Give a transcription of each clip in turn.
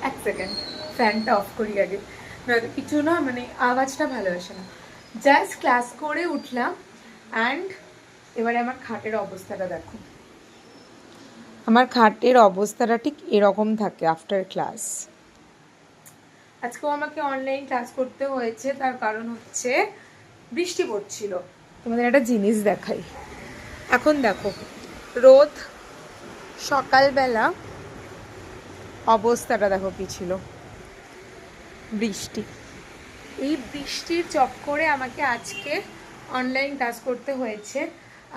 এক সেকেন্ড, ফ্যানটা অফ করি আগে, নয়তো কিছু না মানে আওয়াজটা ভালো আসে না। জাস্ট ক্লাস করে উঠলাম অ্যান্ড এবারে আমার খাটের অবস্থাটা দেখো। আমার খাটের অবস্থাটা ঠিক এরকম থাকে আফটার ক্লাস। আজকেও আমাকে অনলাইন ক্লাস করতে হয়েছে, তার কারণ হচ্ছে বৃষ্টি পড়ছিল। তোমাদের একটা জিনিস দেখাই, এখন দেখো রোদ, সকালবেলা অবস্থাটা দেখো কি ছিল, বৃষ্টি। এই বৃষ্টির চক্করে আমাকে আজকে অনলাইন ক্লাস করতে হয়েছে।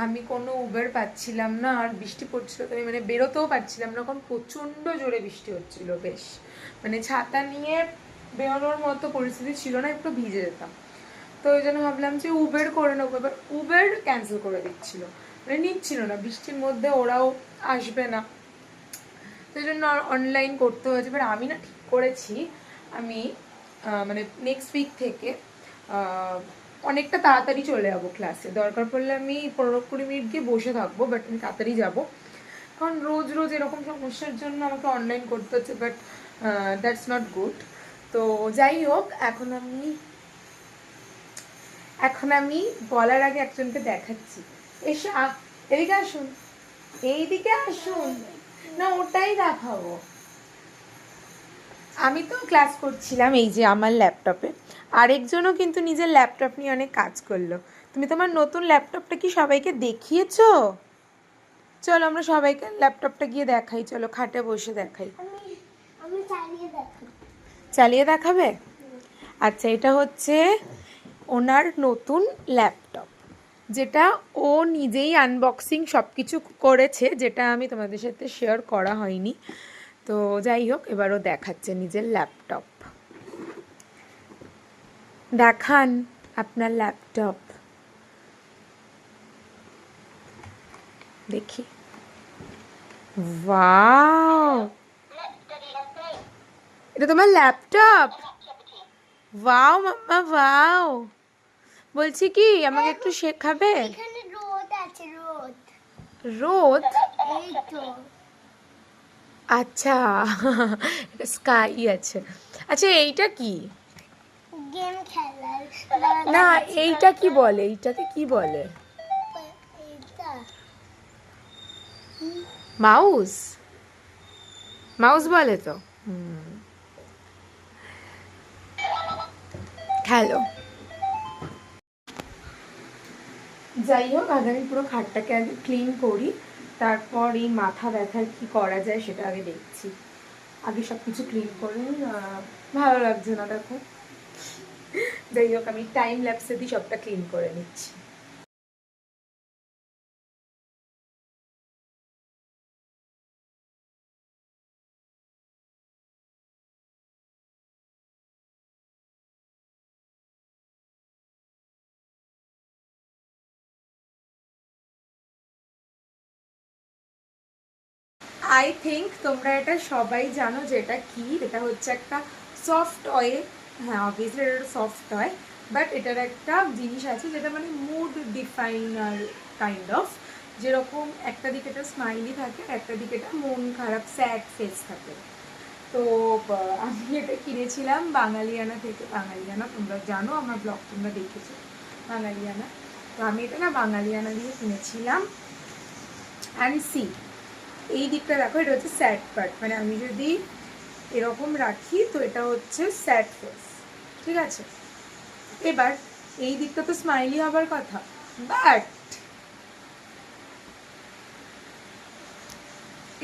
আমি কোনো উবের পাচ্ছিলাম না, আর বৃষ্টি পড়ছিল তো আমি মানে বেরোতেও পারছিলাম না, কারণ প্রচণ্ড জোরে বৃষ্টি হচ্ছিল। বেশ মানে ছাতা নিয়ে বেরোনোর মতো পরিস্থিতি ছিল না, একটু ভিজে যেতাম। তো ওই জন্য ভাবলাম যে উবের করে নেবো, এবার উবের ক্যান্সেল করে দিচ্ছিল, মানে নিচ্ছিল না, বৃষ্টির মধ্যে ওরাও আসবে না, সেই জন্য অনলাইন করতে হয়েছে। এবার আমি না ঠিক করেছি আমি মানে নেক্সট উইক থেকে অনেকটা তাড়াতাড়ি চলে যাবো ক্লাসে। দরকার পড়লে আমি 15-20 মিনিট গিয়ে বসে থাকবো, বাট আমি তাড়াতাড়ি যাবো, কারণ রোজ রোজ এরকম সমস্যার জন্য আমাকে অনলাইন করতে হচ্ছে, বাট দ্যাটস নট গুড। তো যাই হোক, এখন আমি বলার আগে একজনকে দেখাচ্ছি। এসে এদিকে আসুন, এইদিকে আসুন, না ওটাই দেখাবো। আমি তো ক্লাস করছিলাম এই যে আমার ল্যাপটপে, আরেকজনও কিন্তু নিজের ল্যাপটপ নিয়ে অনেক কাজ করলো। তুমি তোমার নতুন ল্যাপটপটা কি সবাইকে দেখিয়েছো? চলো আমরা সবাইকে ল্যাপটপটা গিয়ে দেখাই, চলো খাটে বসে দেখাই। চালিয়ে দেখাবে? আচ্ছা, এটা হচ্ছে ওনার নতুন ল্যাপটপ, যেটা ও নিজেই আনবক্সিং সব কিছু করেছে, যেটা আমি তোমাদের সাথে শেয়ার করা হয়নি। তো যাই হোক, এবারও দেখাচ্ছে নিজের ল্যাপটপ। দেখান আপনার ল্যাপটপ, দেখি। ওয়াও, এটা তোমার ল্যাপটপ? ওয়াও মাম্মা ওয়াও। বলছি কি আমাকে একটু শেখাবে? রোদ? আচ্ছা, স্কাই আছে। আচ্ছা এইটা কি? গেম খেলার না, এইটা কি বলে, এইটাকে কি বলে? মাউস? মাউস বলে তো। খেলো। যাই হোক, আগে আমি পুরো খাটটাকে আগে ক্লিন করি, তারপর এই মাথা ব্যথার কি করা যায় সেটা আগে দেখছি। আগে সব কিছু ক্লিন করে ভালো লাগছে না দেখো। যাই হোক, আমি টাইম ল্যাপসে দিয়ে সবটা ক্লিন করে নিচ্ছি। আই থিঙ্ক তোমরা এটা সবাই জানো যে এটা কি। এটা হচ্ছে একটা সফট অয়েল। হ্যাঁ, অবভিয়াসলি এটা সফট হয়, বাট এটার একটা জিনিস আছে যেটা মানে মুড ডিফাইনার কাইন্ড অফ। যেরকম একটা দিকে এটা স্মাইলি থাকে, একটা দিকে এটা মন খারাপ স্যাড ফেস থাকে। তো আমি এটা কিনেছিলাম বাঙালিয়ানা থেকে। বাঙালিয়ানা তোমরা জানো, আমার ব্লগ তোমরা দেখেছো বাঙালিয়ানা। তো আমি এটা না বাঙালিয়ানা দিয়ে কিনেছিলাম। অ্যান্ড সি, এই দিকটা দেখো, এটা হচ্ছে স্যাড পার্ট, মানে আমি যদি এরকম রাখি তো এটা হচ্ছে স্যাড ফেস, ঠিক আছে। এবার এই দিকটা তো স্মাইলি হবার কথা, বাট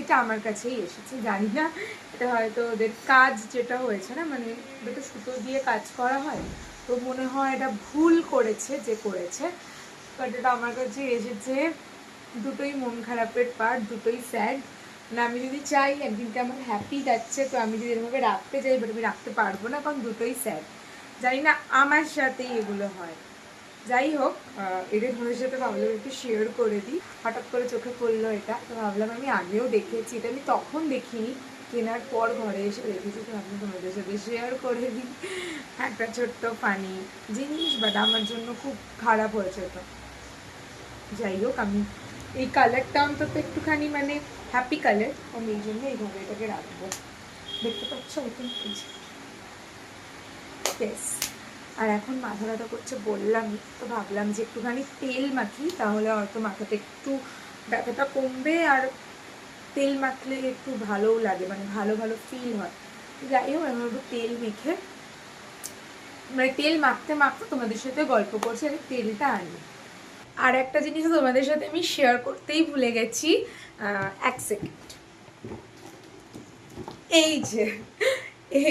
এটা আমার কাছেই এসেছে, জানি না এটা হয়তো ওদের কাজ যেটা হয়েছে না, মানে এটা সুতো দিয়ে কাজ করা হয়, তো মনে হয় এটা ভুল করেছে যে করেছে, বাট এটা আমার কাছে এসেছে। দুটোই মন খারাপের পার্ট, দুটোই স্যাড। মানে আমি যদি চাই একদিনকে আমার হ্যাপি যাচ্ছে, তো আমি যদি এরভাবে রাখতে চাই, বাট আমি রাখতে পারবো না, কারণ দুটোই স্যাড। জানি না আমার সাথেই এগুলো হয়। যাই হোক, এটা তোমাদের সাথে ভাবলাম একটু শেয়ার করে দিই, হঠাৎ করে চোখে পড়লো এটা, তো ভাবলাম আমি আগেও দেখেছি এটা, আমি তখন দেখিনি, কেনার পর ঘরে এসে দেখেছি, তো আমি তোমাদের সাথে শেয়ার করে দিই। একটা ছোট্ট ফানি জিনিস, বাট আমার জন্য খুব খারাপ হয়েছে এটা। যাই হোক, আমি এই কালারটা অন্তত একটুখানি মানে হ্যাপি কালার, আমি এই জন্য এইভাবে এটাকে রাখবো। দেখতে পাচ্ছ এখন বেশ। আর এখন মাথা ব্যথা করছে বললামই, তো ভাবলাম যে একটুখানি তেল মাখি, তাহলে হয়তো মাথাতে একটু ব্যথাটা কমবে, আর তেল মাখলে একটু ভালোও লাগে, মানে ভালো ভালো ফিল হয়। যাই হোক, আমি একটু তেল মেখে, মানে তেল মাখতে মাখতে তোমাদের সাথে গল্প করছি, আমি তেলটা আনি। আর একটা জিনিস তোমাদের সাথে আমি শেয়ার করতেই ভুলে গেছি, এক সেকেন্ড। এই যে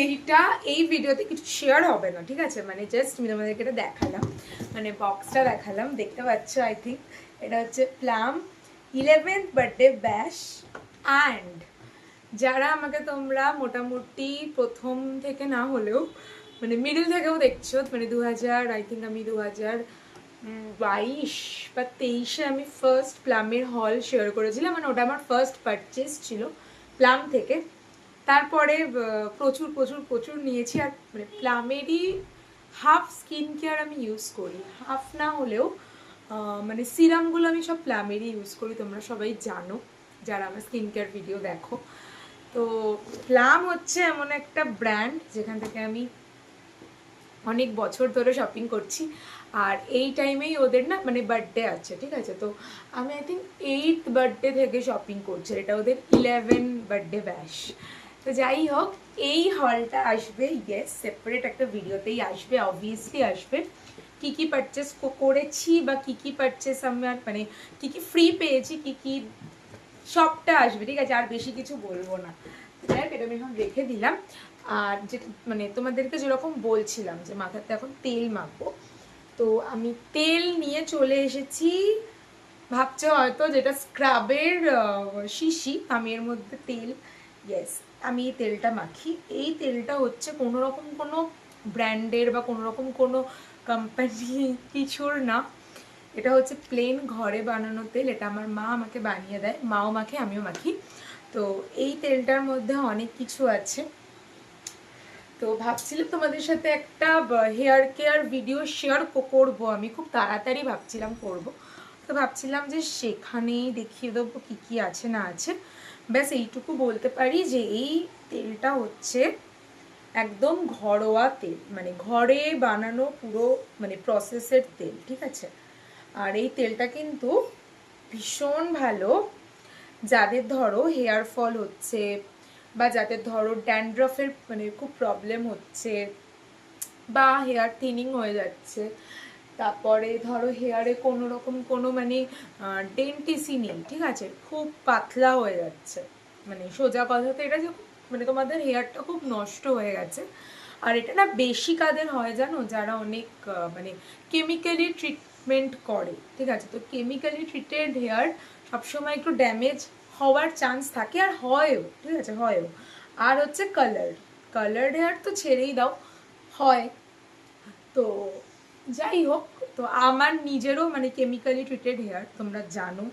এইটা, এই ভিডিওতে কিছু শেয়ার হবে না, ঠিক আছে, মানে জাস্ট আমি তোমাদেরকে এটা দেখালাম, মানে বক্সটা দেখালাম, দেখতে পাচ্ছ আই থিঙ্ক। এটা হচ্ছে প্লাম 11th বার্থডে ব্যাশ। অ্যান্ড যারা আমাকে তোমরা মোটামুটি প্রথম থেকে না হলেও মানে মিডল থেকেও দেখছো, মানে 2000, আই থিঙ্ক আমি 2022 বা 23-এ আমি ফার্স্ট প্লামের হল শেয়ার করেছিলাম, মানে ওটা আমার ফার্স্ট পারচেস ছিল প্লাম থেকে। তারপরে প্রচুর প্রচুর প্রচুর নিয়েছি, আর মানে প্লামেরই হাফ স্কিন কেয়ার আমি ইউজ করি, হাফ না হলেও মানে সিরামগুলো আমি সব প্লামেরই ইউজ করি, তোমরা সবাই জানো যারা আমার স্কিন কেয়ার ভিডিও দেখো। তো প্লাম হচ্ছে এমন একটা ব্র্যান্ড যেখান থেকে আমি অনেক বছর ধরে শপিং করছি, আর এই টাইমেই ওদের না মানে বার্থডে আছে, ঠিক আছে, তো আমি আই থিঙ্ক 8th বার্থডে থেকে শপিং করছি, এটা ওদের 11 বার্থডে ব্যাশ। তো যাই হোক, এই হলটা আসবে, ইয়েস, সেপারেট একটা ভিডিওতেই আসবে, অবভিয়াসলি আসবে, কি কি পারচেস করেছি বা কি কি পারচেস আমার মানে কি কি ফ্রি পেয়েছি, কি কি, সবটা আসবে, ঠিক আছে, আর বেশি কিছু বলবো না। যাই হোক, এটা আমি এখন রেখে দিলাম। আর যেটা মানে তোমাদেরকে যেরকম বলছিলাম যে মাথাতে এখন তেল মাখবো, তো আমি তেল নিয়ে চলে এসেছি, ভাবছো হয়তো যেটা স্ক্রাবের শিশি, আমি এর মধ্যে তেল, ইয়েস, আমি এই তেলটা মাখি। এই তেলটা হচ্ছে কোনো রকম কোনো ব্র্যান্ডের বা কোনো রকম কোনো কোম্পানি কিছুর না, এটা হচ্ছে প্লেন ঘরে বানানো তেল, এটা আমার মা আমাকে বানিয়ে দেয়, মাও মাখে আমিও মাখি। তো এই তেলটার মধ্যে অনেক কিছু আছে, তো ভাবছিলাম তোমাদের সাথে একটা হেয়ার কেয়ার ভিডিও শেয়ার করবো, আমি খুব তাড়াতাড়ি ভাবছিলাম করব, তো ভাবছিলাম যে সেখানেই দেখিয়ে দেবো কী কী আছে না আছে। ব্যাস এইটুকু বলতে পারি যে এই তেলটা হচ্ছে একদম ঘরোয়া তেল, মানে ঘরে বানানো পুরো মানে প্রসেসের তেল, ঠিক আছে। আর এই তেলটা কিন্তু ভীষণ ভালো যাদের ধরো হেয়ার ফল হচ্ছে, বা যাদের ধরো ড্যান্ড্রফের মানে খুব প্রবলেম হচ্ছে, বা হেয়ার থিনিং হয়ে যাচ্ছে, তারপরে ধরো হেয়ারে কোনো রকম কোনো মানে ডেন্টিসি নেই, ঠিক আছে, খুব পাতলা হয়ে যাচ্ছে, মানে সোজা কথাতে এটা যে মানে তোমাদের হেয়ারটা খুব নষ্ট হয়ে গেছে। আর এটা না বেশি কাদের হয় জানো, যারা অনেক মানে কেমিক্যালি ট্রিটমেন্ট করে, ঠিক আছে, তো কেমিক্যালি ট্রিটেড হেয়ার সবসময় একটু ড্যামেজ হওয়ার চান্স থাকে, আর হয়ও, ঠিক আছে, হয়ও। আর হচ্ছে কালার্ড হেয়ার তো ছেড়েই দাও, হয়। তো যাই হোক, তো আমার নিজেরও মানে কেমিক্যালি ট্রিটেড হেয়ার, তোমরা জানো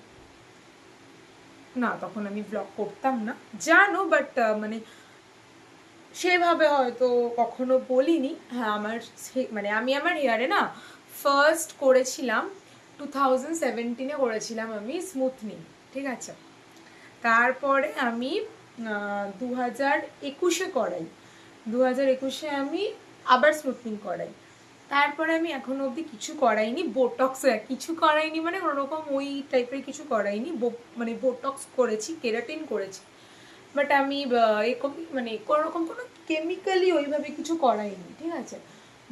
না, তখন আমি ব্লগ করতাম না, জানো, বাট মানে সেভাবে হয়তো কখনো বলিনি। হ্যাঁ, আমার মানে আমি আমার হেয়ারে না ফার্স্ট করেছিলাম 2017-এ করেছিলাম আমি স্মুথনিং, ঠিক আছে, তারপরে আমি 2021-এ করাই, 2021-এ আমি আবার স্মুথনিং করাই, তারপরে আমি এখনো অবধি কিছু করাইনি, বোটক্স কিছু করাইনি, মানে ওরকম ওই টাইপের কিছু করাইনি, মানে বোটক্স করেছি, কেরাটিন করেছি, বাট আমি মানে কোনো রকম কোনো কেমিক্যালি ওইভাবে কিছু করাইনি, ঠিক আছে।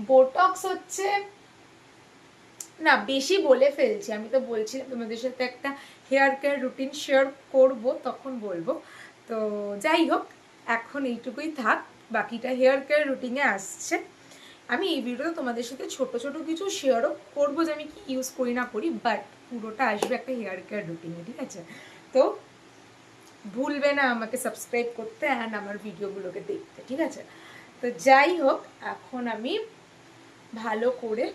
বোটক্স হচ্ছে না, বেশি বলে ফেলছি, আমি তো বলছিলাম তোমাদের সাথে একটা হেয়ার কেয়ার রুটিন শেয়ার করব, তখন বলবো। তো যাই হোক, এখন এইটুকুই থাক, বাকিটা হেয়ার কেয়ার রুটিনে আসছে। আমি এই ভিডিওতে তোমাদের সাথে ছোট ছোট কিছু শেয়ারও করবো যে আমি কি ইউজ করি না করি, বাট পুরোটা আসবে একটা হেয়ার কেয়ার রুটিনে, ঠিক আছে। তো ভুলবে না আমাকে সাবস্ক্রাইব করতে অ্যান্ড আমার ভিডিওগুলোকে দেখতে, ঠিক আছে। তো যাই হোক, এখন আমি ভালো করে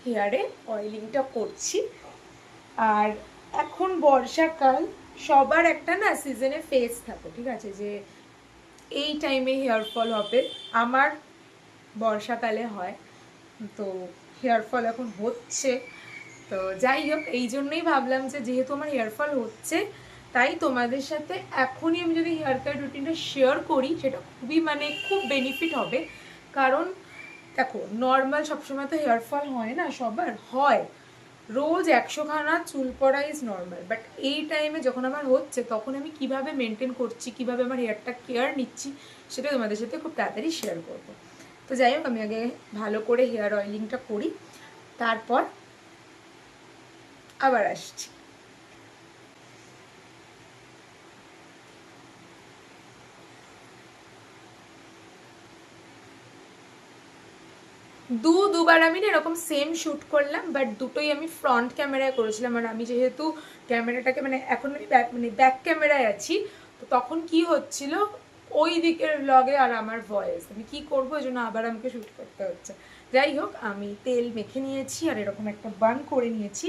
হেয়ারে অয়েলিংটা করছি। আর এখন বর্ষাকাল, সবার একটা না সিজনে ফেস থাকে, ঠিক আছে, যে এই টাইমে হেয়ার ফল হবে, আমার বর্ষাকালে হয়, তো হেয়ার ফল এখন হচ্ছে। তো যাই হোক, এই জন্যই ভাবলাম যে যেহেতু আমার হেয়ার ফল হচ্ছে, তাই তোমাদের সাথে এখনই আমি যদি হেয়ার কাট রুটিনটা শেয়ার করি সেটা খুবই মানে খুব বেনিফিট হবে। কারণ দেখো নর্মাল সবসময় তো হেয়ার ফল হয় না, সবার হয়, রোজ 100খানা চুল পড়া ইজ নর্মাল, বাট এই টাইমে যখন আমার হচ্ছে তখন আমি কিভাবে মেনটেন করছি, কিভাবে আমার হেয়ারটা কেয়ার নিচ্ছি, সেটা তোমাদের সাথে খুব তাড়াতাড়ি শেয়ার করব। তো যাই হোক, আমি আগে ভালো করে হেয়ার অয়েলিংটা করি, তারপর আবার আসছি। দুবার আমি না এরকম সেম শ্যুট করলাম, বাট দুটোই আমি ফ্রন্ট ক্যামেরায় করেছিলাম। আর আমি যেহেতু ক্যামেরাটাকে মানে এখন আমি ব্যাক ক্যামেরায় আছি, তো তখন কি হচ্ছিল ওই দিকের ব্লগে আর আমার ভয়েস, আমি কি করবো, এই জন্য আবার আমাকে শ্যুট করতে হচ্ছে। যাই হোক, আমি তেল মেখে নিয়েছি আর এরকম একটা বান করে নিয়েছি,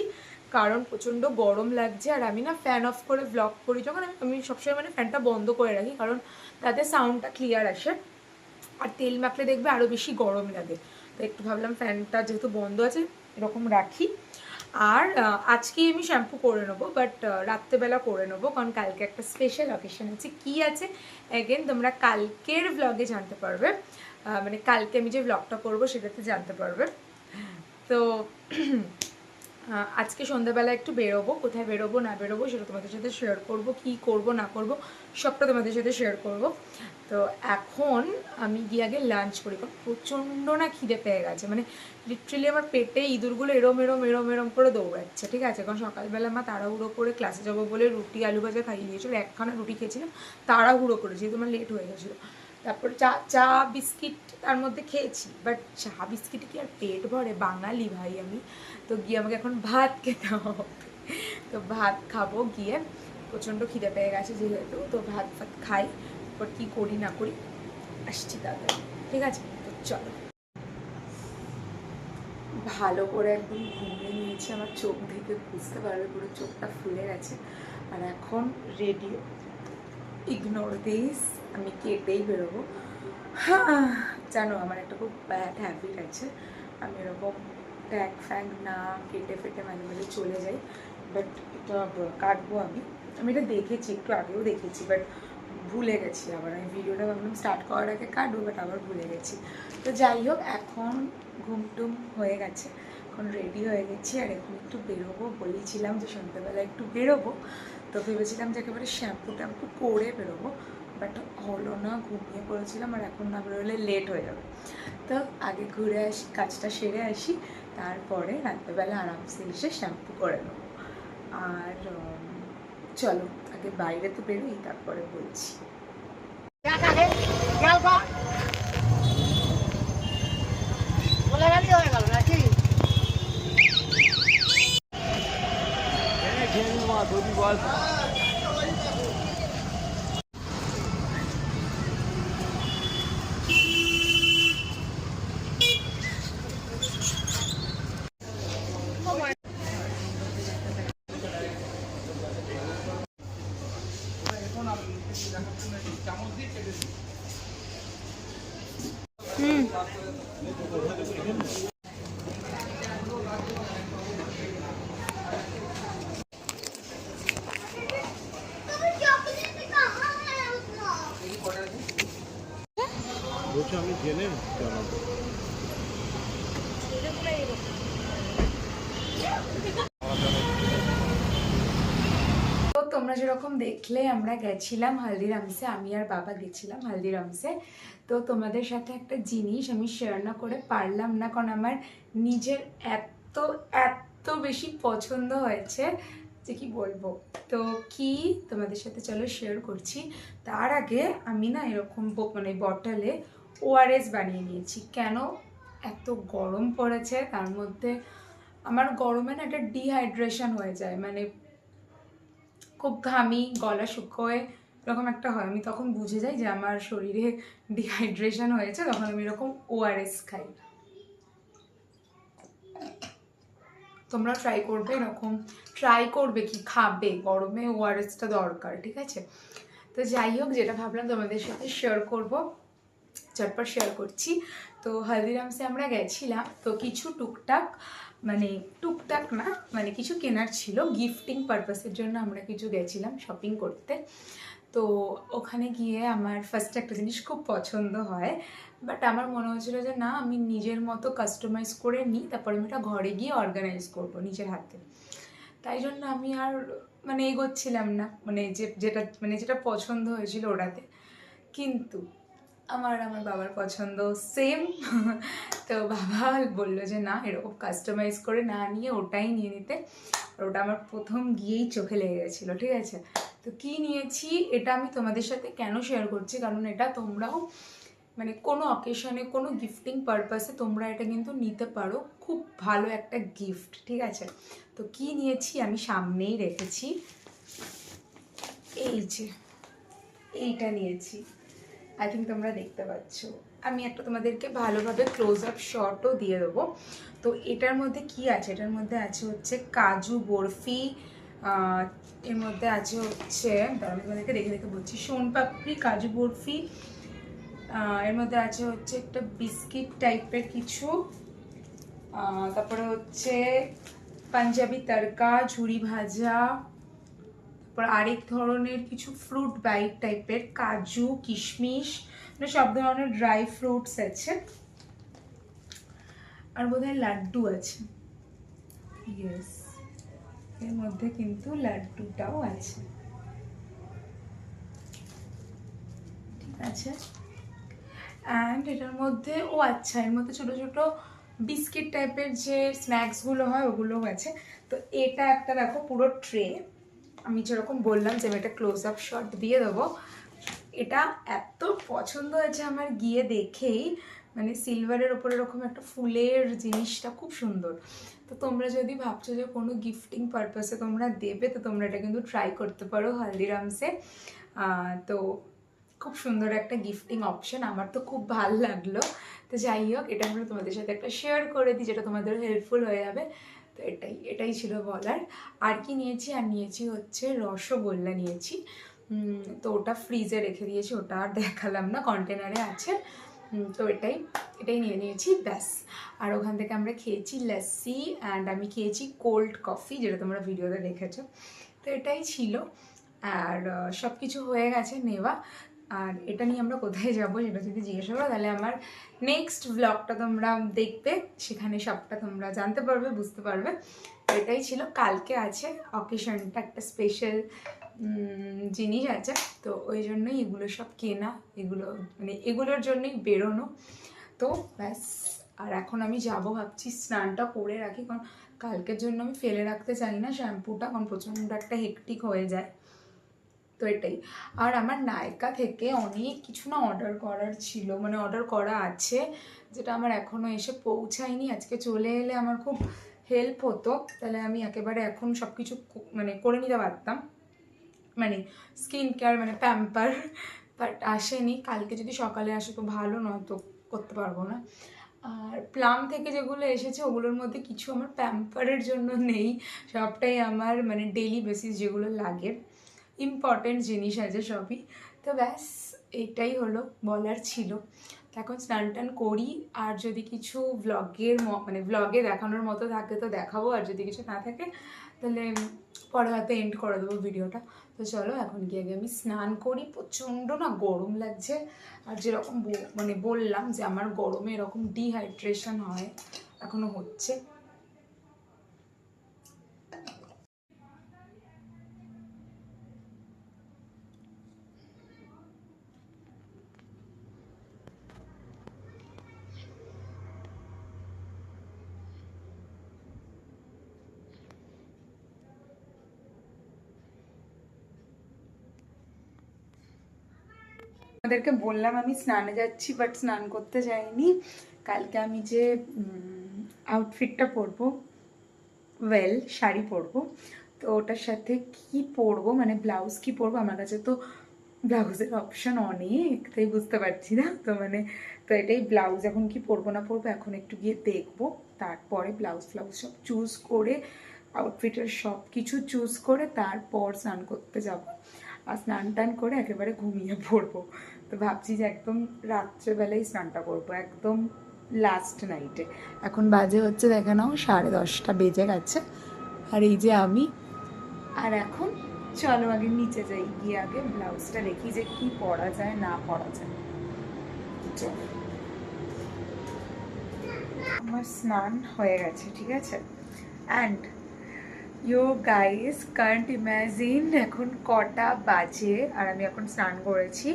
কারণ প্রচণ্ড গরম লাগছে। আর আমি না ফ্যান অফ করে ব্লগ করি যখন, আমি সবসময় মানে ফ্যানটা বন্ধ করে রাখি, কারণ তাতে সাউন্ডটা ক্লিয়ার আসে। আর তেল মাখলে দেখবে আরও বেশি গরম লাগে, তো একটু ভাবলাম ফ্যানটা যেহেতু বন্ধ আছে এরকম রাখি। আর আজকেই আমি শ্যাম্পু করে নেবো, বাট রাত্রেবেলা করে নেবো, কারণ কালকে একটা স্পেশাল অকেশন আছে। কি আছে অ্যাগেন তোমরা কালকের ব্লগে জানতে পারবে, মানে কালকে আমি যে ব্লগটা করবো সেটাতে জানতে পারবে। তো আজকে সন্ধ্যাবেলা একটু বেরোবো, কোথায় বেরোবো না বেরোবো সেটা তোমাদের সাথে শেয়ার করব, কি করব না করব সবটা তোমাদের সাথে শেয়ার করব। তো এখন আমি গিয়ে আগে লাঞ্চ করি, কারণ প্রচণ্ড না খিদে পেয়ে গেছে, মানে লিটারেলি আমার পেটে ইঁদুরগুলো এরম এরম এরম এরম করে দৌড়াচ্ছে, ঠিক আছে। কারণ সকালবেলা মা তাড়াহুড়ো করে ক্লাসে যাবো বলে রুটি আলু ভাজা খাইয়ে দিয়েছিলো, একখানা রুটি খেয়েছিলাম, তাড়াহুড়ো করেছি, তোমার লেট হয়ে গেছিলো। তারপর চা বিস্কিট তার মধ্যে খেয়েছি, বাট চা বিস্কিটে কি আর পেট ভরে, বাঙালি ভাই আমি। তো গিয়ে আমাকে এখন ভাত খেতে হবে, তো ভাত খাবো গিয়ে, প্রচণ্ড খিদে পেয়ে গেছে যেহেতু, তো ভাত খাই, তারপর কী করি না করি আসছি তাদের, ঠিক আছে। তো চলো, ভালো করে একদম ঘুমিয়ে নিয়েছি, আমার চোখ দেখে বুঝতে পারবে পুরো চোখটা ফুলে গেছে। আর এখন রেডি, ইগনোর দিস, আমি কেটেই বেরোবো। হ্যাঁ, জানো আমার একটা খুব ব্যাড হ্যাবিট আছে, আমি এরকম ট্যাগ ফ্যাগ না কেটে ফেটে মাঝে মাঝে চলে যাই, বাট এটা কাটবো আমি এটা দেখেছি, একটু আগেও দেখেছি, বাট ভুলে গেছি। আবার আমি ভিডিওটা ভাবলাম স্টার্ট করার আগে কাটবো, বাট আবার ভুলে গেছি। তো যাই হোক, এখন ঘুম টুম হয়ে গেছে, এখন রেডি হয়ে গেছি, আর এখন একটু বেরোবো, বলেছিলাম যে সন্ধ্যাবেলা একটু বেরোবো, তো ভেবেছিলাম যে একেবারে শ্যাম্পু ট্যাম্পু করে বেরোবো, বাট হলো না, ঘুমিয়ে পড়েছিলাম, আর এখন না বেরোলে লেট হয়ে যাবে। তো আগে ঘুরে আসি, কাজটা সেরে আসি, তারপরে রাত্রেবেলা আরামসে এসে শ্যাম্পু করে নেবো। আর চলো আগে বাইরে তো বেরোই, তারপরে বলছি। বলছি আমি জেনে জানাবো। তো তোমরা যেরকম দেখলে আমরা গেছিলাম হালদিরামসে, আমি আর বাবা গেছিলাম হালদিরামসে। তো তোমাদের সাথে একটা জিনিস আমি শেয়ার না করে পারলাম না, কারণ আমার নিজের এত এত বেশি পছন্দ হয়েছে যে কি বলবো। তো কি তোমাদের সাথে চলো শেয়ার করছি। তার আগে আমি না এরকম মানে বটলে ওআরএস বানিয়ে নিয়েছি। কেন, এত গরম পড়েছে, তার মধ্যে আমার গরমে না একটা ডিহাইড্রেশন হয়ে যায়, মানে খুব ঘামি, গলা শুকোয়, এরকম একটা হয়। আমি তখন বুঝে যাই যে আমার শরীরে ডিহাইড্রেশন হয়েছে, তখন আমি এরকম ওআরএস খাই। তোমরা ট্রাই করবে, এরকম ট্রাই করবে, কি খাবে গরমে, ওআরএসটা দরকার, ঠিক আছে। তো যাই হোক, যেটা ভাবলাম তোমাদের সাথে শেয়ার করব, চটপট শেয়ার করছি। তো হালদিরামসে আমরা গেছিলাম, তো কিছু টুকটাক মানে টুকটাক না, মানে কিছু কেনার ছিল, গিফটিং পারপাসের জন্য আমরা কিছু গেছিলাম শপিং করতে। তো ওখানে গিয়ে আমার ফার্স্ট একটা জিনিস খুব পছন্দ হয়, বাট আমার মনে হচ্ছিলো যে না, আমি নিজের মতো কাস্টমাইজ করে নিই, তারপর আমি এটা ঘরে গিয়ে অর্গানাইজ করবো নিজের হাতে। তাই জন্য আমি আর মানে এগোচ্ছিলাম না, মানে যেটা পছন্দ হয়েছিল ওটাতে। কিন্তু আমার বাবার পছন্দ সেম। তো বাবা বললো যে না, এরকম কাস্টমাইজ করে না নিয়ে ওটাই নিয়ে নিতে। আর ওটা আমার প্রথম গিয়েই চোখে লেগে গেছিলো, ঠিক আছে। তো কি নিয়েছি এটা আমি তোমাদের সাথে কেন শেয়ার করছি, কারণ এটা তোমরাও মানে কোনো অকেশনে, কোনো গিফটিং পারপাসে তোমরা এটা কিন্তু নিতে পারো, খুব ভালো একটা গিফট, ঠিক আছে। তো কি নিয়েছি আমি সামনেই রেখেছি, এই যে এইটা নিয়েছি। আই থিঙ্ক তোমরা দেখতে পাচ্ছ, আমি একটা তোমাদেরকে ভালোভাবে ক্লোজ আপ শটও দিয়ে দেবো। তো এটার মধ্যে কি আছে, এটার মধ্যে আছে হচ্ছে কাজু বরফি, এর মধ্যে আছে হচ্ছে, আমি তোমাদেরকে দেখে দেখে বলছি, সোনপাপড়ি, কাজু বরফি, এর মধ্যে আছে হচ্ছে একটা বিস্কিট টাইপের কিছু, তারপরে হচ্ছে পাঞ্জাবি তড়কা, ঝুরি ভাজা, তারপর আরেক ধরনের কিছু ফ্রুট বাইট টাইপের, কাজু, কিশমিশ, মানে সব ধরনের ড্রাই ফ্রুটস আছে। আর বোধহয় লাড্ডু আছে, ইয়েস, এর মধ্যে কিন্তু লাড্ডুটাও আছে, ঠিক আছে। অ্যান্ড এটার মধ্যে, ও আচ্ছা, এর মধ্যে ছোটো ছোটো বিস্কিট টাইপের যে স্ন্যাক্সগুলো হয় ওগুলোও আছে। তো এটা একটা দেখো পুরো ট্রে, আমি যেরকম বললাম যে আমি একটা ক্লোজ আপ শট দিয়ে দেবো। এটা এত পছন্দ হয়েছে আমার গিয়ে দেখেই, মানে সিলভারের ওপরে এরকম একটা ফুলের জিনিসটা খুব সুন্দর। তো তোমরা যদি ভাবছো যে কোনো গিফটিং পারপাসে তোমরা দেবে, তো তোমরা এটা কিন্তু ট্রাই করতে পারো হালদিরামসে। তো খুব সুন্দর একটা গিফটিং অপশন, আমার তো খুব ভালো লাগলো। তো যাই হোক, এটা আমরা তোমাদের সাথে একটা শেয়ার করে দিই, যেটা তোমাদের হেল্পফুল হয়ে যাবে। তো এটাই ছিল বলার। আর কি নিয়েছি, আর নিয়েছি হচ্ছে রসগোল্লা নিয়েছি। তো ওটা ফ্রিজে রেখে দিয়েছি, ওটা আর দেখালাম না, কন্টেনারে আছে। তো এটাই নিয়ে নিয়েছি, ব্যাস। আর ওখান থেকে আমরা খেয়েছি লস্যি, অ্যান্ড আমি খেয়েছি কোল্ড কফি, যেটা তোমরা ভিডিওতে দেখেছো। তো এটাই ছিল, আর সব কিছু হয়ে গেছে নেওয়া। আর এটা নিয়ে আমরা কোথায় যাবো সেটা যদি জিজ্ঞেস করো, তাহলে আমার নেক্সট ব্লগটা তোমরা দেখবে, সেখানে সবটা তোমরা জানতে পারবে, বুঝতে পারবে। তো এটাই ছিল, কালকে আছে অকেশনটা, একটা স্পেশাল জিনিস আছে, তো ওই জন্যই এগুলো সব কেনা, এগুলো মানে এগুলোর জন্যই বেরোনো। তো ব্যাস, আর এখন আমি যাব ভাবছি স্নানটা করে রাখি, কারণ কালকের জন্য আমি ফেলে রাখতে চাই না শ্যাম্পুটা, কারণ প্রচণ্ড একটা হেকটিক হয়ে যায়। তো এটাই। আর আমার নায়কা থেকে অনেক কিছু না অর্ডার করার ছিল, মানে অর্ডার করা আছে, যেটা আমার এখনও এসে পৌঁছায়নি। আজকে চলে এলে আমার খুব হেল্প হতো, তাহলে আমি একেবারে এখন সব কিছু মানে করে নিতে পারতাম, মানে স্কিন কেয়ার, মানে প্যাম্পার। বাট আসেনি, কালকে যদি সকালে আসে তো ভালো, নয়তো করতে পারবো না। আর প্লাম থেকে যেগুলো এসেছে ওগুলোর মধ্যে কিছু আমার প্যাম্পারের জন্য নেই, সবটাই আমার মানে ডেইলি বেসিস যেগুলো লাগে, ইম্পর্টেন্ট জিনিস আছে সবই। তো ব্যাস, এটাই হলো বলার ছিল। এখন স্নান টান করি, আর যদি কিছু মানে ভ্লগে দেখানোর মতো থাকে তো দেখাবো, আর যদি কিছু না থাকে তাহলে পরে হয়তো এন্ড করে দেবো ভিডিওটা। তো চলো এখন গিয়ে আমি স্নান করি, প্রচণ্ড না গরম লাগছে। আর যেরকম মানে বললাম যে আমার গরমে এরকম ডিহাইড্রেশন হয়, এখনও হচ্ছে। আমাদেরকে বললাম আমি স্নানে যাচ্ছি, বাট স্নান করতে যাইনি। কালকে আমি যে আউটফিটটা পরবো, শাড়ি পরবো, তো ওটার সাথে কি পরবো, মানে ব্লাউজ কি পরবো, আমার কাছে তো ব্লাউজের অপশন অনেক, তাই বুঝতে পারছি না। তো তো এটাই, ব্লাউজ এখন কি পরবো না পরবো এখন একটু গিয়ে দেখবো, তারপরে ব্লাউজ সব চুজ করে, আউটফিটের সব কিছু চুজ করে তারপর স্নান করতে যাব। আর স্নান টান করে একেবারে ঘুমিয়ে পড়বো। তো ভাবছি যে একদম রাত্রেবেলায় স্নানটা করবো, একদম লাস্ট নাইটে। এখন বাজে হচ্ছে দেখে নাও 10:30 বেজে গেছে। আর এই যে আমি, আর এখন চলো আগে নিচে যাই, গিয়ে আগে ব্লাউজটা দেখি যে কি পরা যায় না পরা যায়। চলো, আমার স্নান হয়ে গেছে, ঠিক আছে। And you guys can't imagine এখন কটা বাজে, আর আমি এখন স্নান করেছি,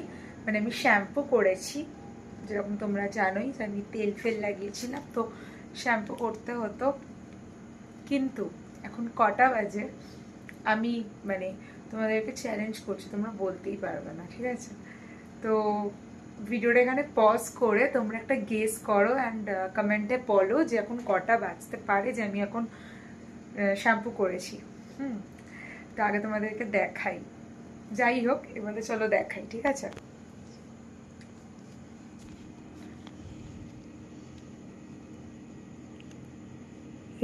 মানে আমি শ্যাম্পু করেছি, যেরকম তোমরা জানোই যে আমি তেল ফেল লাগিয়েছিলাম, তো শ্যাম্পু করতে হতো। কিন্তু এখন কটা বাজে আমি মানে তোমাদেরকে চ্যালেঞ্জ করছি, তোমরা বলতেই পারবে না, ঠিক আছে। তো ভিডিওটা এখানে পজ করে তোমরা একটা গেস করো অ্যান্ড কমেন্টে বলো যে এখন কটা বাজতে পারে যে আমি এখন শ্যাম্পু করেছি। তো আগে তোমাদেরকে দেখাই, যাই হোক এবারে চলো দেখাই, ঠিক আছে।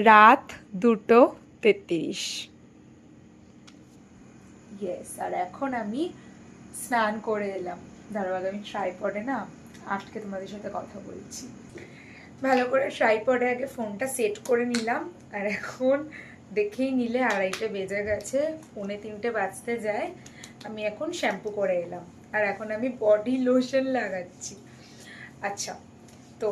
রাত 2:33। ইয়েস, আর এখন আমি স্নান করে এলাম। দাঁড়াও আগে আমি ট্রাইপডে না আটকে তোমাদের সাথে কথা বলছি। ভালো করে ট্রাইপডে আগে ফোনটা সেট করে নিলাম, আর এখন দেখেই নিলে 2:30 বেজে গেছে, 2:45 বাজতে যায়। আমি এখন শ্যাম্পু করে এলাম, আর এখন আমি বডি লোশন লাগাচ্ছি। আচ্ছা, তো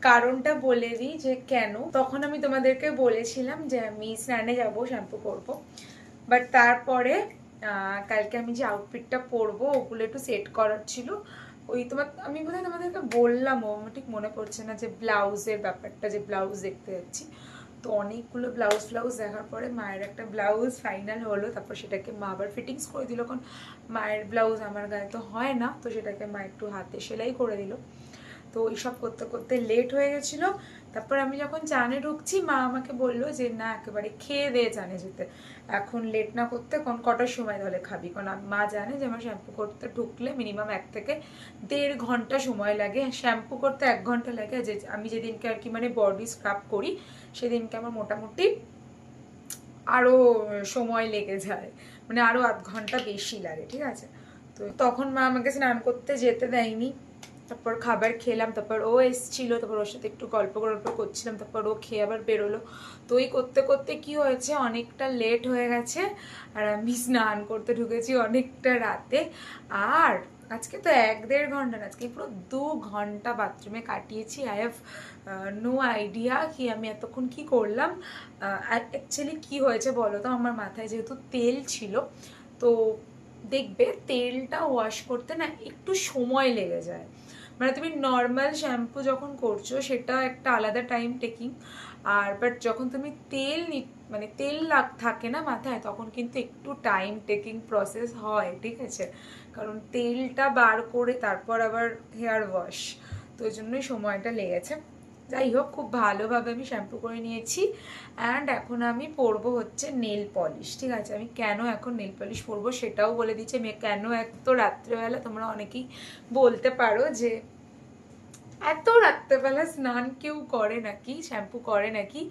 কারণটা বলে দিই যে কেন। তখন আমি তোমাদেরকে বলেছিলাম যে আমি স্নানে যাব, শ্যাম্পু করব, বাট তারপরে কালকে আমি যে আউটফিটটা পরবো ওগুলো একটু সেট করার ছিল। ওই আমি বোধহয় তোমাদেরকে বললামও, আমার ঠিক মনে পড়ছে না, যে ব্লাউজের ব্যাপারটা, যে ব্লাউজ দেখতে যাচ্ছি। তো অনেকগুলো ব্লাউজ দেখার পরে মায়ের একটা ব্লাউজ ফাইনাল হলো, তারপর সেটাকে মা আবার ফিটিংস করে দিল, কারণ মায়ের ব্লাউজ আমার গায়ে তো হয় না, তো সেটাকে মা একটু হাতে সেলাই করে দিল। তো এইসব করতে করতে লেট হয়ে গেছিলো। তারপর আমি যখন চানে ঢুকছি মা আমাকে বললো যে না একেবারে খেয়ে দিয়ে চানে যেতে, এখন লেট না করতে, কোন কটার সময় তাহলে খাবি, কারণ মা জানে যে আমার শ্যাম্পু করতে ঢুকলে মিনিমাম 1 থেকে 1.5 ঘন্টা সময় লাগে, শ্যাম্পু করতে 1 ঘন্টা লাগে, যে আমি যেদিনকে আর কি মানে বডি স্ক্রাব করি সেদিনকে আমার মোটামুটি আরও সময় লেগে যায়, মানে আরও 1/2 ঘন্টা বেশি লাগে, ঠিক আছে। তো তখন মা আমাকে স্নান করতে যেতে দেয়নি। তারপর খাবার খেলাম, তারপর ও এসছিল, তারপর ওর সাথে একটু গল্প করছিলাম, তারপর ও খেয়ে আবার বেরোলো। তো এই করতে করতে কি হয়েছে, অনেকটা লেট হয়ে গেছে, আর আমি স্নান করতে ঢুকেছি অনেকটা রাতে। আর আজকে তো 1-1.5 ঘন্টা না, আজকে পুরো 2 ঘন্টা বাথরুমে কাটিয়েছি। আই হ্যাভ নো আইডিয়া কি আমি এতক্ষণ কি করলাম। অ্যাকচুয়ালি কি হয়েছে বলো তো, আমার মাথায় যেহেতু তেল ছিল, তো দেখবে তেলটা ওয়াশ করতে না একটু সময় লেগে যায়, মানে তুমি নর্মাল শ্যাম্পু যখন করছো সেটা একটা আলাদা টাইম টেকিং, আর বাট যখন তুমি মানে তেল থাকে না মাথায়, তখন কিন্তু একটু টাইম টেকিং প্রসেস হয়, ঠিক আছে, কারণ তেলটা বার করে তারপর আবার হেয়ার ওয়াশ, তো ওই জন্যই সময়টা লেগেছে। যাই হোক, খুব ভালোভাবে আমি শ্যাম্পু করে নিয়েছি। অ্যান্ড এখন আমি পরবো হচ্ছে নেল পলিশ, ঠিক আছে। আমি কেন এখন নেল পলিশ পরবো সেটাও বলে দিচ্ছি। আমি কেন এত রাত্রেবেলা, তোমরা অনেকেই বলতে পারো যে এত রাত্রেবেলা স্নান কেউ করে নাকি, শ্যাম্পু করে নাকি।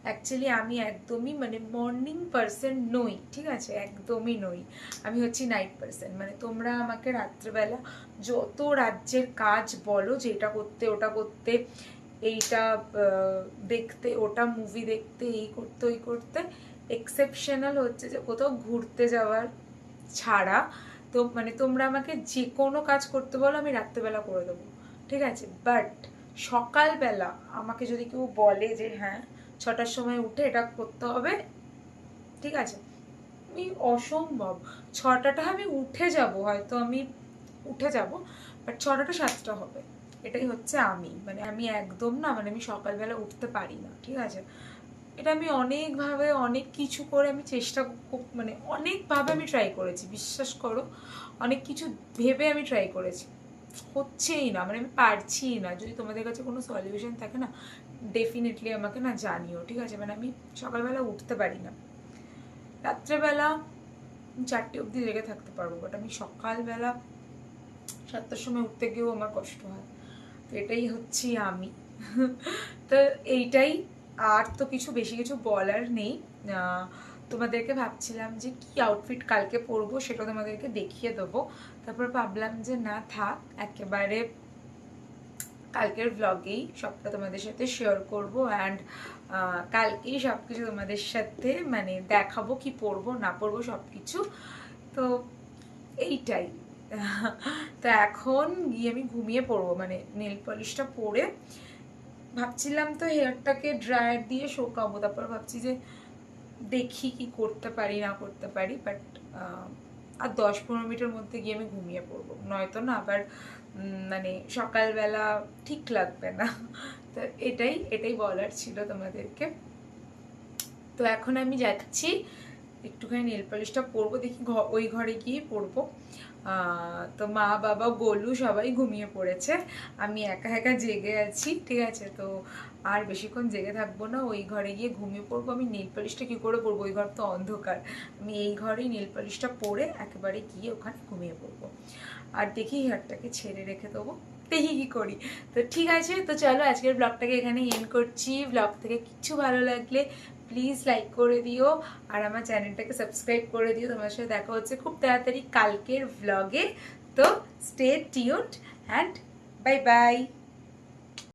অ্যাকচুয়ালি আমি একদমই মানে মর্নিং পারসন নই, ঠিক আছে, একদমই নই। আমি হচ্ছি নাইট পারসন, মানে তোমরা আমাকে রাত্রেবেলা যত রাজ্যের কাজ বলো, যে এটা করতে ওটা করতে, এইটা দেখতে, ওটা মুভি দেখতে, এই করতে ওই করতে, এক্সেপশনাল হচ্ছে যে কোথাও ঘুরতে যাওয়ার ছাড়া, তো মানে তোমরা আমাকে যে কোনো কাজ করতে বলো আমি রাত্রেবেলা করে দেবো, ঠিক আছে। বাট সকালবেলা আমাকে যদি কেউ বলে যে হ্যাঁ 6টার সময় উঠে এটা করতে হবে, ঠিক আছে, আমি অসম্ভব। 6টাটা আমি উঠে যাব, হয়তো আমি উঠে যাব, বাট 6টাটা 7টা হবে, এটাই হচ্ছে আমি, মানে আমি একদম না, মানে আমি সকালবেলা উঠতে পারি না, ঠিক আছে। এটা আমি অনেকভাবে অনেক কিছু করে আমি চেষ্টা, মানে অনেকভাবে আমি ট্রাই করেছি, বিশ্বাস করো, অনেক কিছু ভেবে আমি ট্রাই করেছি, হচ্ছেই না, মানে আমি পারছিই না। যদি তোমাদের কাছে কোনো সলিউশন থাকে না, ডেফিনেটলি আমাকে না জানিও, ঠিক আছে। মানে আমি সকালবেলা উঠতে পারি না, রাত্রেবেলা 4টে অবধি লেগে থাকতে পারবো, বাট আমি সকালবেলা 7টার সময় উঠতে গিয়েও আমার কষ্ট হয়। তো এটাই হচ্ছি আমি। তো এইটাই, আর তো কিছু বেশি কিছু বলার নেই। তোমাদেরকে ভাবছিলাম যে কি আউটফিট কালকে পরবো সেটা তোমাদেরকে দেখিয়ে দেবো, তারপর ভাবলাম যে না থাক, একেবারে কালকের ব্লগেই সবটা তোমাদের সাথে শেয়ার করব অ্যান্ড কালকেই সব কিছু তোমাদের সাথে মানে দেখাবো কি পরবো না পরবো সব কিছু। তো এইটাই। তো এখন গিয়ে আমি ঘুমিয়ে পড়বো, মানে নেল পলিশটা পরে ভাবছিলাম তো হেয়ারটাকে ড্রায়ার দিয়ে শোকাবো, তারপর ভাবছি যে দেখি কি করতে পারি না করতে পারি, বাট আর 10-15 মিনিটের মধ্যে গিয়ে আমি ঘুমিয়ে পড়বো, নয়তো না আবার মানে সকালবেলা ঠিক লাগবে না। তো এটাই এটাই বলার ছিল তোমাদেরকে। তো এখন আমি যাচ্ছি একটুখানি নেল পলিশটা পরবো, দেখি ওই ঘরে গিয়ে পরবো। তো মা বাবা গোলু সবাই ঘুমিয়ে পড়েছে, আমি একা একা জেগে আছি, ঠিক আছে। তো আর বেশিক্ষণ জেগে থাকবো না, ওই ঘরে গিয়ে ঘুমিয়ে পড়বো। আমি নেল পলিশটা কী করে পরবো, ওই ঘর তো অন্ধকার, আমি এই ঘরেই নেল পলিশটা পরে একেবারে গিয়ে ওখানে ঘুমিয়ে পড়বো। আর দেখি হেয়ারটাকে ছেড়ে রেখে দেবো, দেখি কি করি। তো ঠিক আছে, তো চলো আজকের ব্লগটাকে এখানে এন্ড করছি। ব্লগ থেকে কিছু ভালো লাগলে প্লিজ লাইক করে দিও আর আমার চ্যানেলটাকে সাবস্ক্রাইব করে দিও। তোমার সাথে দেখা হচ্ছে খুব তাড়াতাড়ি কালকের ব্লগে। তো stay tuned and bye bye.